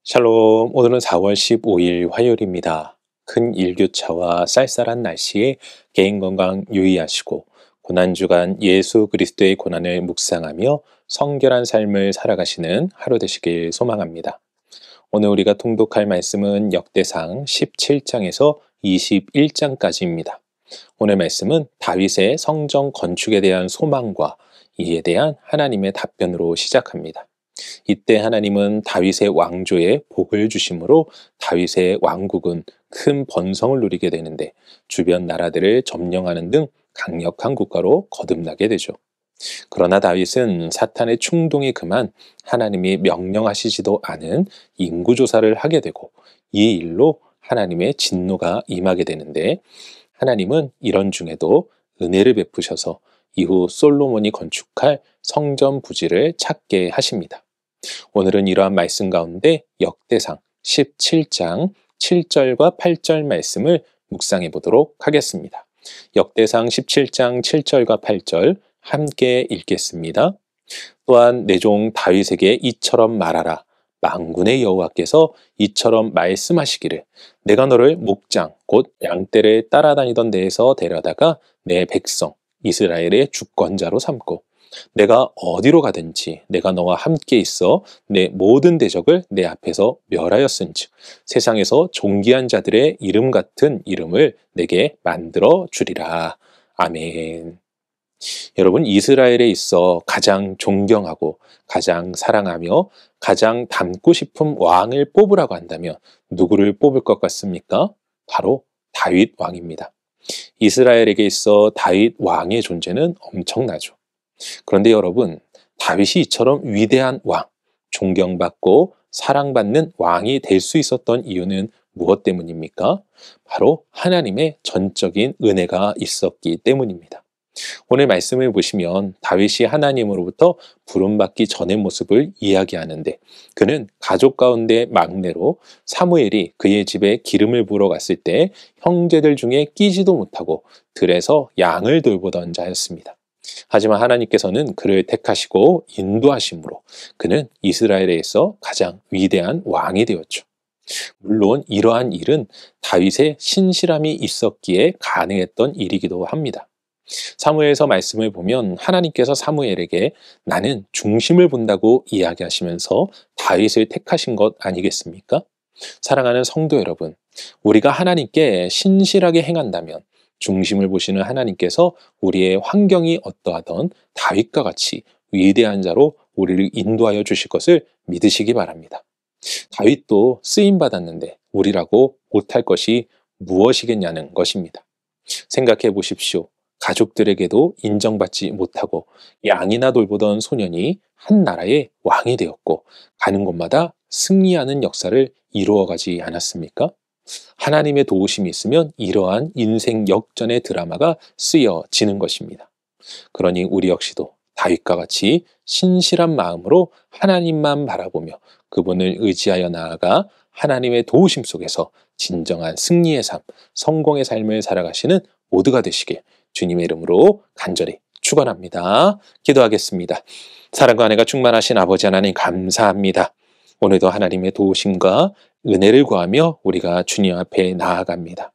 샬롬, 오늘은 4월 15일 화요일입니다. 큰 일교차와 쌀쌀한 날씨에 개인 건강 유의하시고 고난주간 예수 그리스도의 고난을 묵상하며 성결한 삶을 살아가시는 하루 되시길 소망합니다. 오늘 우리가 통독할 말씀은 역대상 17장에서 21장까지입니다. 오늘 말씀은 다윗의 성전 건축에 대한 소망과 이에 대한 하나님의 답변으로 시작합니다. 이때 하나님은 다윗의 왕조에 복을 주심으로 다윗의 왕국은 큰 번성을 누리게 되는데 주변 나라들을 점령하는 등 강력한 국가로 거듭나게 되죠. 그러나 다윗은 사탄의 충동이 그만 하나님이 명령하시지도 않은 인구조사를 하게 되고 이 일로 하나님의 진노가 임하게 되는데 하나님은 이런 중에도 은혜를 베푸셔서 이후 솔로몬이 건축할 성전 부지를 찾게 하십니다. 오늘은 이러한 말씀 가운데 역대상 17장 7절과 8절 말씀을 묵상해 보도록 하겠습니다. 역대상 17장 7절과 8절 함께 읽겠습니다. 또한 내 종 다윗에게 이처럼 말하라. 만군의 여호와께서 이처럼 말씀하시기를 내가 너를 목장 곧 양떼를 따라다니던 데에서 데려다가 내 백성 이스라엘의 주권자로 삼고 내가 어디로 가든지 내가 너와 함께 있어 내 모든 대적을 내 앞에서 멸하였은즉 세상에서 존귀한 자들의 이름 같은 이름을 내게 만들어 주리라. 아멘. 여러분, 이스라엘에 있어 가장 존경하고 가장 사랑하며 가장 닮고 싶은 왕을 뽑으라고 한다면 누구를 뽑을 것 같습니까? 바로 다윗 왕입니다. 이스라엘에게 있어 다윗 왕의 존재는 엄청나죠. 그런데 여러분, 다윗이 이처럼 위대한 왕, 존경받고 사랑받는 왕이 될 수 있었던 이유는 무엇 때문입니까? 바로 하나님의 전적인 은혜가 있었기 때문입니다. 오늘 말씀을 보시면 다윗이 하나님으로부터 부름받기 전의 모습을 이야기하는데 그는 가족 가운데 막내로 사무엘이 그의 집에 기름을 부으러 갔을 때 형제들 중에 끼지도 못하고 들에서 양을 돌보던 자였습니다. 하지만 하나님께서는 그를 택하시고 인도하심으로 그는 이스라엘에서 가장 위대한 왕이 되었죠. 물론 이러한 일은 다윗의 신실함이 있었기에 가능했던 일이기도 합니다. 사무엘서 말씀을 보면 하나님께서 사무엘에게 나는 중심을 본다고 이야기하시면서 다윗을 택하신 것 아니겠습니까? 사랑하는 성도 여러분, 우리가 하나님께 신실하게 행한다면 중심을 보시는 하나님께서 우리의 환경이 어떠하던 다윗과 같이 위대한 자로 우리를 인도하여 주실 것을 믿으시기 바랍니다. 다윗도 쓰임받았는데 우리라고 못할 것이 무엇이겠냐는 것입니다. 생각해 보십시오. 가족들에게도 인정받지 못하고 양이나 돌보던 소년이 한 나라의 왕이 되었고 가는 곳마다 승리하는 역사를 이루어가지 않았습니까? 하나님의 도우심이 있으면 이러한 인생 역전의 드라마가 쓰여지는 것입니다. 그러니 우리 역시도 다윗과 같이 신실한 마음으로 하나님만 바라보며 그분을 의지하여 나아가 하나님의 도우심 속에서 진정한 승리의 삶, 성공의 삶을 살아가시는 모두가 되시길 주님의 이름으로 간절히 축원합니다. 기도하겠습니다. 사랑과 은혜가 충만하신 아버지 하나님 감사합니다. 오늘도 하나님의 도우심과 은혜를 구하며 우리가 주님 앞에 나아갑니다.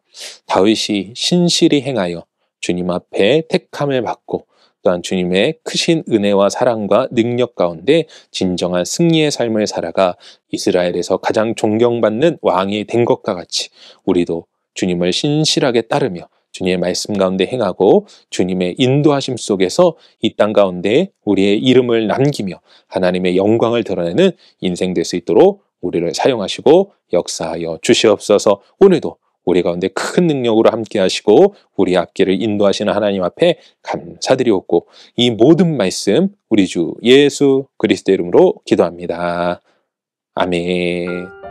다윗이 신실히 행하여 주님 앞에 택함을 받고 또한 주님의 크신 은혜와 사랑과 능력 가운데 진정한 승리의 삶을 살아가 이스라엘에서 가장 존경받는 왕이 된 것과 같이 우리도 주님을 신실하게 따르며 주님의 말씀 가운데 행하고 주님의 인도하심 속에서 이 땅 가운데 우리의 이름을 남기며 하나님의 영광을 드러내는 인생 될 수 있도록 우리를 사용하시고 역사하여 주시옵소서. 오늘도 우리 가운데 큰 능력으로 함께 하시고 우리 앞길을 인도하시는 하나님 앞에 감사드리옵고 이 모든 말씀 우리 주 예수 그리스도 이름으로 기도합니다. 아멘.